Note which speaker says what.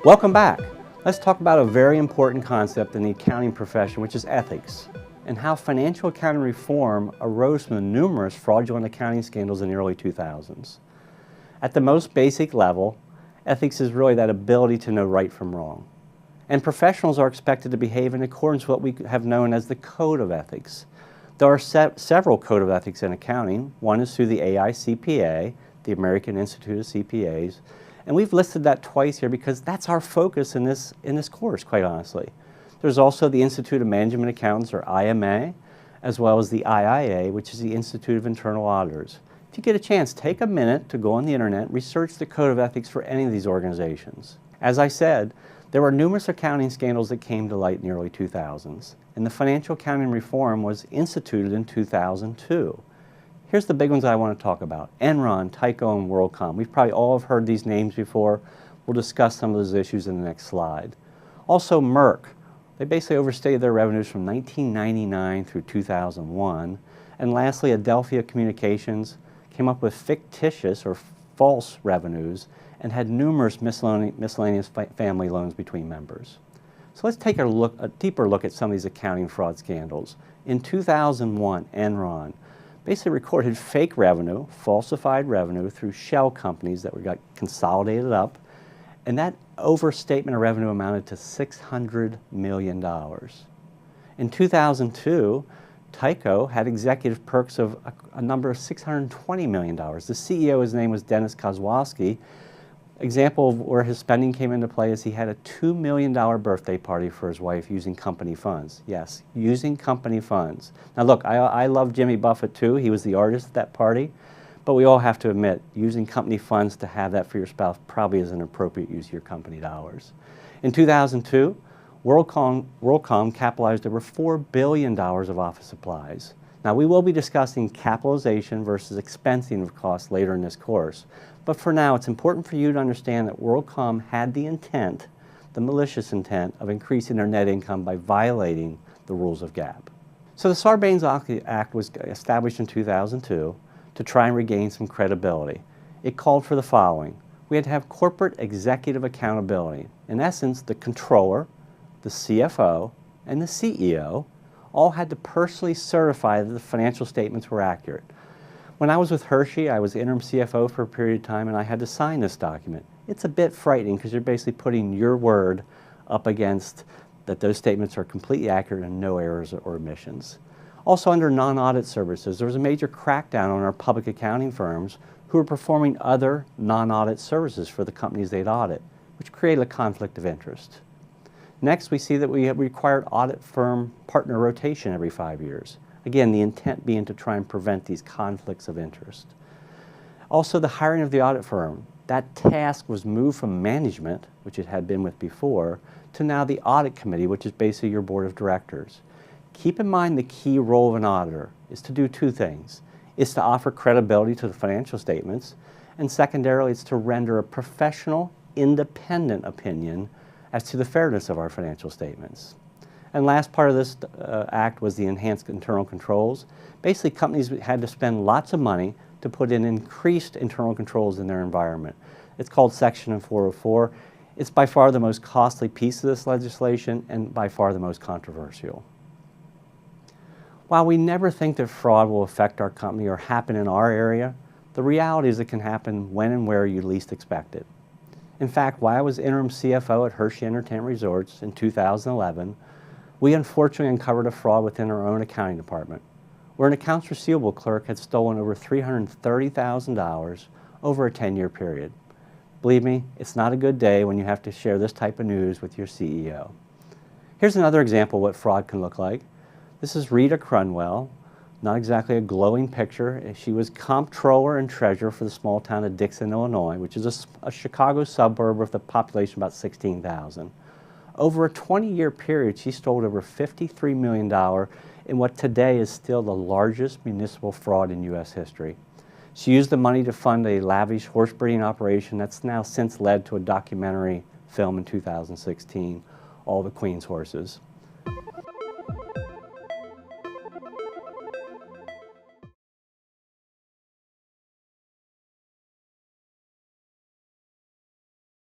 Speaker 1: Welcome back. Let's talk about a very important concept in the accounting profession, which is ethics, and how financial accounting reform arose from the numerous fraudulent accounting scandals in the early 2000s. At the most basic level, ethics is really that ability to know right from wrong. And professionals are expected to behave in accordance with what we have known as the Code of Ethics. There are several Code of Ethics in accounting. One is through the AICPA, the American Institute of CPAs, and we've listed that twice here because that's our focus in this course, quite honestly. There's also the Institute of Management Accountants, or IMA, as well as the IIA, which is the Institute of Internal Auditors. If you get a chance, take a minute to go on the internet, research the Code of Ethics for any of these organizations. As I said, there were numerous accounting scandals that came to light in the early 2000s, and the financial accounting reform was instituted in 2002. Here's the big ones I want to talk about: Enron, Tyco, and WorldCom. We've probably all have heard these names before. We'll discuss some of those issues in the next slide. Also Merck. They basically overstated their revenues from 1999 through 2001. And lastly, Adelphia Communications came up with fictitious or false revenues and had numerous miscellaneous family loans between members. So let's take a deeper look at some of these accounting fraud scandals. In 2001, Enron basically recorded fake revenue, falsified revenue through shell companies that got consolidated up, and that overstatement of revenue amounted to $600 million. In 2002, Tyco had executive perks of a number of $620 million. The CEO, his name was Dennis Kozlowski. Example of where his spending came into play is he had a $2 million birthday party for his wife using company funds. Yes, using company funds. Now look, I love Jimmy Buffett too. He was the artist at that party. But we all have to admit, using company funds to have that for your spouse probably isn't an appropriate use of your company dollars. In 2002, WorldCom capitalized over $4 billion of office supplies. Now we will be discussing capitalization versus expensing of costs later in this course. But for now, it's important for you to understand that WorldCom had the intent, the malicious intent, of increasing their net income by violating the rules of GAAP. So the Sarbanes-Oxley Act was established in 2002 to try and regain some credibility. It called for the following. We had to have corporate executive accountability. In essence, the controller, the CFO, and the CEO all had to personally certify that the financial statements were accurate. When I was with Hershey, I was interim CFO for a period of time, and I had to sign this document. It's a bit frightening because you're basically putting your word up against that those statements are completely accurate and no errors or omissions. Also, under non-audit services, there was a major crackdown on our public accounting firms who were performing other non-audit services for the companies they'd audit, which created a conflict of interest. Next, we see that we have required audit firm partner rotation every 5 years. Again, the intent being to try and prevent these conflicts of interest. Also, the hiring of the audit firm. That task was moved from management, which it had been with before, to now the Audit Committee, which is basically your board of directors. Keep in mind the key role of an auditor is to do two things. It's to offer credibility to the financial statements, and secondarily, it's to render a professional, independent opinion as to the fairness of our financial statements. And last part of this act was the enhanced internal controls. Basically, companies had to spend lots of money to put in increased internal controls in their environment. It's called Section 404. It's by far the most costly piece of this legislation and by far the most controversial. While we never think that fraud will affect our company or happen in our area, the reality is it can happen when and where you least expect it. In fact, while I was interim CFO at Hershey Entertainment Resorts in 2011, we unfortunately uncovered a fraud within our own accounting department, where an accounts receivable clerk had stolen over $330,000 over a 10-year period. Believe me, it's not a good day when you have to share this type of news with your CEO. Here's another example of what fraud can look like. This is Rita Crunwell, not exactly a glowing picture. She was comptroller and treasurer for the small town of Dixon, Illinois, which is a Chicago suburb with a population of about 16,000. Over a 20-year period, she stole over $53 million in what today is still the largest municipal fraud in U.S. history. She used the money to fund a lavish horse breeding operation that's now since led to a documentary film in 2016, All the Queen's Horses.